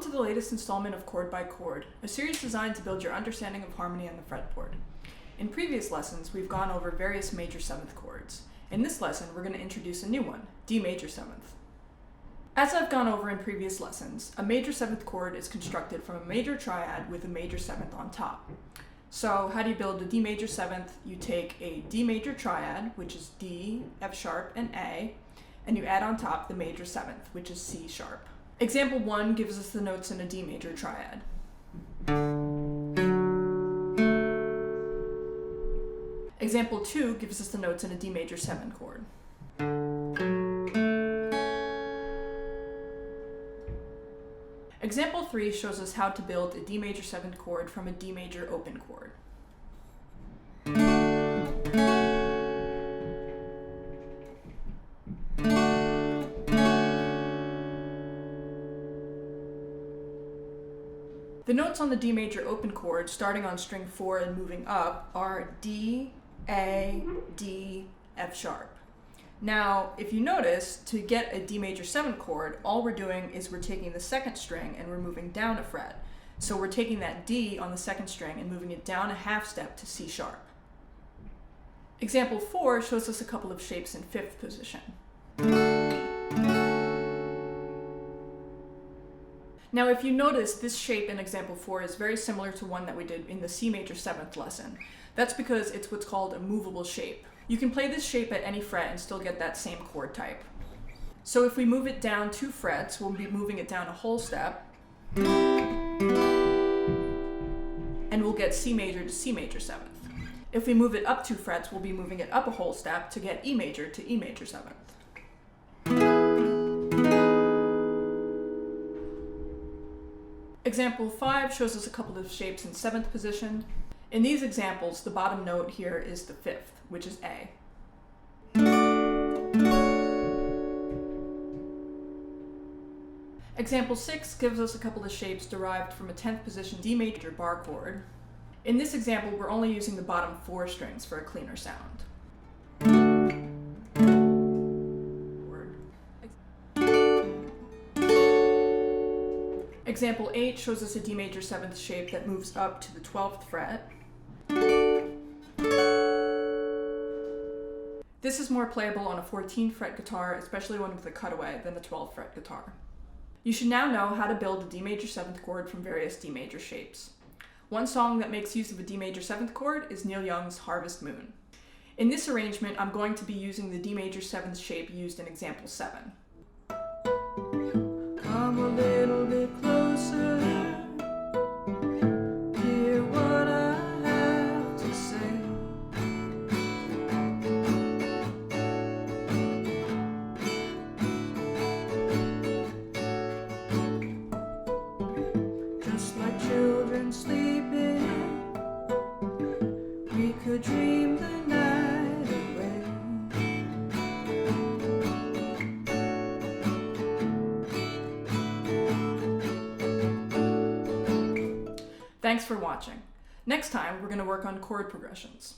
Welcome to the latest installment of Chord by Chord, a series designed to build your understanding of harmony on the fretboard. In previous lessons, we've gone over various major seventh chords. In this lesson, we're going to introduce a new one, D major seventh. As I've gone over in previous lessons, a major seventh chord is constructed from a major triad with a major seventh on top. So how do you build a D major seventh? You take a D major triad, which is D, F sharp, and A, and you add on top the major seventh, which is C sharp. Example 1 gives us the notes in a D major triad. Example 2 gives us the notes in a D major 7 chord. Example 3 shows us how to build a D major 7th chord from a D major open chord. The notes on the D major open chord, starting on string 4 and moving up, are D, A, D, F sharp. Now, if you notice, to get a D major 7 chord, all we're doing is we're taking the second string and we're moving down a fret. So we're taking that D on the second string and moving it down a half step to C sharp. Example 4 shows us a couple of shapes in 5th position. Now, if you notice, this shape in example 4 is very similar to one that we did in the C major 7th lesson. That's because it's what's called a moveable shape. You can play this shape at any fret and still get that same chord type. So if we move it down 2 frets, we'll be moving it down a whole step, and we'll get C major to C major 7th. If we move it up 2 frets, we'll be moving it up a whole step to get E major to E major 7th. Example 5 shows us a couple of shapes in 7th position. In these examples, the bottom note here is the 5th, which is A. Example 6 gives us a couple of shapes derived from a 10th position D major bar chord. In this example, we're only using the bottom 4 strings for a cleaner sound. Example 8 shows us a D major 7th shape that moves up to the 12th fret. This is more playable on a 14th fret guitar, especially one with a cutaway, than a 12th fret guitar. You should now know how to build a D major 7th chord from various D major shapes. One song that makes use of a D major 7th chord is Neil Young's Harvest Moon. In this arrangement, I'm going to be using the D major 7th shape used in example 7. Come a little bit closer, hear what I have to say. Just like children sleeping, we could dream the night away. Thanks for watching. Next time, we're going to work on chord progressions.